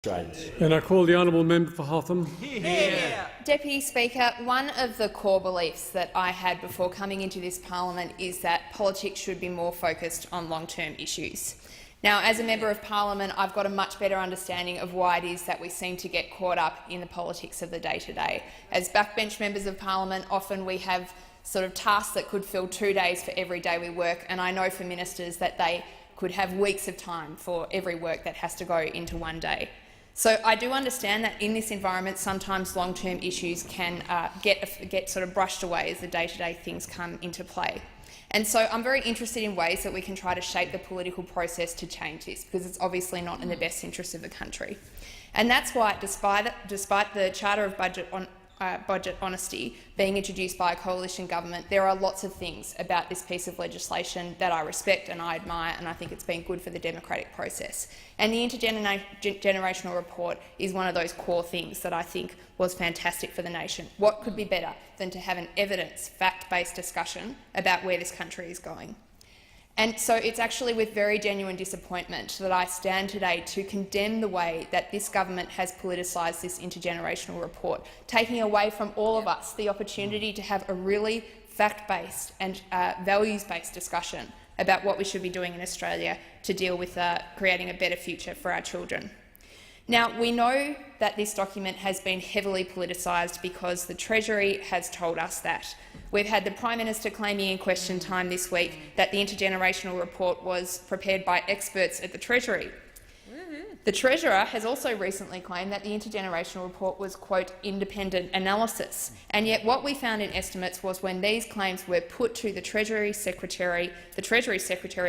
And I call the honourable member for Hotham. Here. Deputy Speaker, one of the core beliefs that I had before coming into this parliament is that politics should be more focused on long-term issues. Now, as a member of parliament, I've got a much better understanding of why it is that we seem to get caught up in the politics of the day-to-day. As backbench members of parliament, often we have sort of tasks that could fill 2 days for every day we work, and I know for ministers that they could have weeks of time for every work that has to go into 1 day. So I do understand that in this environment sometimes long-term issues can get sort of brushed away as the day-to-day things come into play. And so I'm very interested in ways that we can try to shape the political process to change this, because it's obviously not in the best interest of the country. And that's why, despite the Charter of Budget Honesty being introduced by a coalition government, there are lots of things about this piece of legislation that I respect and I admire, and I think it's been good for the democratic process. And the intergenerational report is one of those core things that I think was fantastic for the nation. What could be better than to have an evidence, fact-based discussion about where this country is going? And so it's actually with very genuine disappointment that I stand today to condemn the way that this government has politicised this intergenerational report, taking away from all of us the opportunity to have a really fact-based and values-based discussion about what we should be doing in Australia to deal with creating a better future for our children. Now, we know that this document has been heavily politicised because the Treasury has told us that. We've had the Prime Minister claiming in question time this week that the intergenerational report was prepared by experts at the Treasury. The Treasurer has also recently claimed that the intergenerational report was, quote, independent analysis, and yet what we found in estimates was when these claims were put to the Treasury Secretary,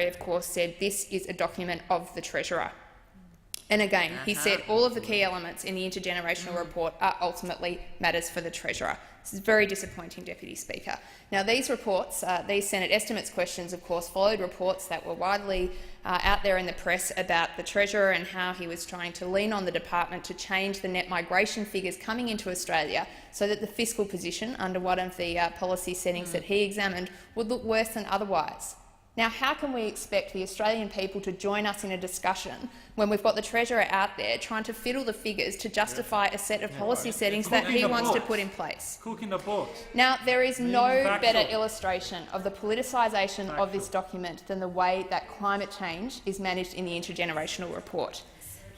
of course, said this is a document of the Treasurer. And again, he said all of the key elements in the intergenerational report are ultimately matters for the Treasurer. This is very disappointing, Deputy Speaker. Now, these reports, these Senate estimates questions, of course, followed reports that were widely out there in the press about the Treasurer and how he was trying to lean on the department to change the net migration figures coming into Australia so that the fiscal position under one of the policy settings that he examined would look worse than otherwise. Now, how can we expect the Australian people to join us in a discussion when we've got the Treasurer out there trying to fiddle the figures to justify a set of policy settings that he wants to put in place? Now, there is no better illustration of the politicisation of this document than the way that climate change is managed in the intergenerational report.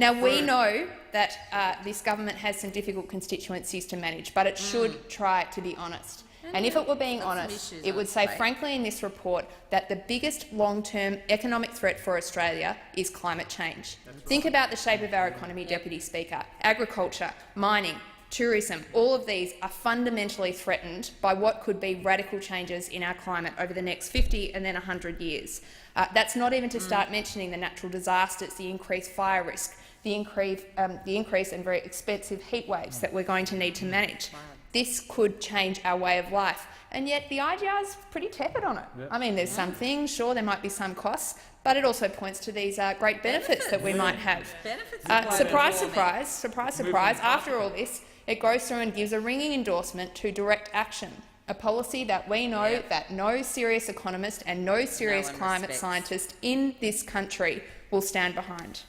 Now, we know that this government has some difficult constituencies to manage, but it should try to be honest. And if it were being honest, it would say frankly in this report that the biggest long-term economic threat for Australia is climate change. Think about the shape of our economy, Deputy Speaker. Agriculture, mining, tourism, all of these are fundamentally threatened by what could be radical changes in our climate over the next 50 and then 100 years. That's not even to start mentioning the natural disasters, the increased fire risk, the increase in very expensive heat waves that we're going to need to manage. This could change our way of life, and yet the IGR is pretty tepid on it. Yep. I mean, there's some things, sure, there might be some costs, but it also points to these great benefits that we might have. Surprise, surprise, surprise, surprise, after all this, it goes through and gives a ringing endorsement to direct action, a policy that we know that no serious economist and no serious climate scientist in this country will stand behind.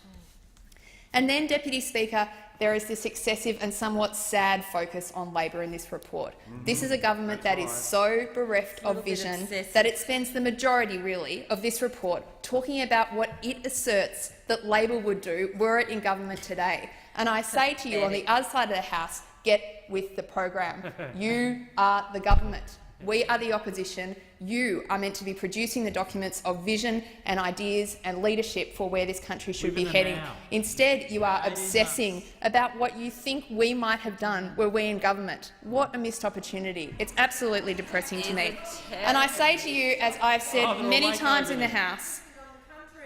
And then, Deputy Speaker, there is this excessive and somewhat sad focus on Labor in this report. This is a government that is so bereft of vision that it spends the majority, really, of this report talking about what it asserts that Labor would do were it in government today. And I say to you on the other side of the House, get with the program. You are the government. We are the opposition. You are meant to be producing the documents of vision and ideas and leadership for where this country should be heading. Instead, you are obsessing about what you think we might have done were we in government. What a missed opportunity. It's absolutely depressing to me. And I say to you, as I've said many times in the House,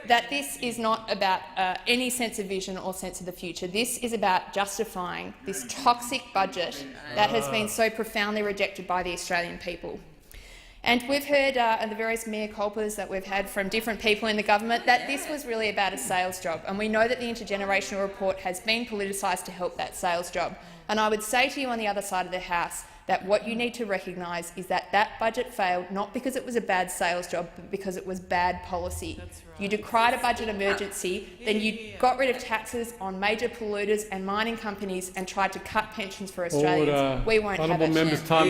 that this is not about any sense of vision or sense of the future. This is about justifying this toxic budget that has been so profoundly rejected by the Australian people. And we've heard the various mea culpas that we've had from different people in the government that this was really about a sales job, and we know that the intergenerational report has been politicised to help that sales job. And I would say to you on the other side of the House that what you need to recognise is that that budget failed not because it was a bad sales job, but because it was bad policy. That's right. You decried a budget emergency, then you got rid of taxes on major polluters and mining companies and tried to cut pensions for Australians. Order. We won't have Honourable it. members, time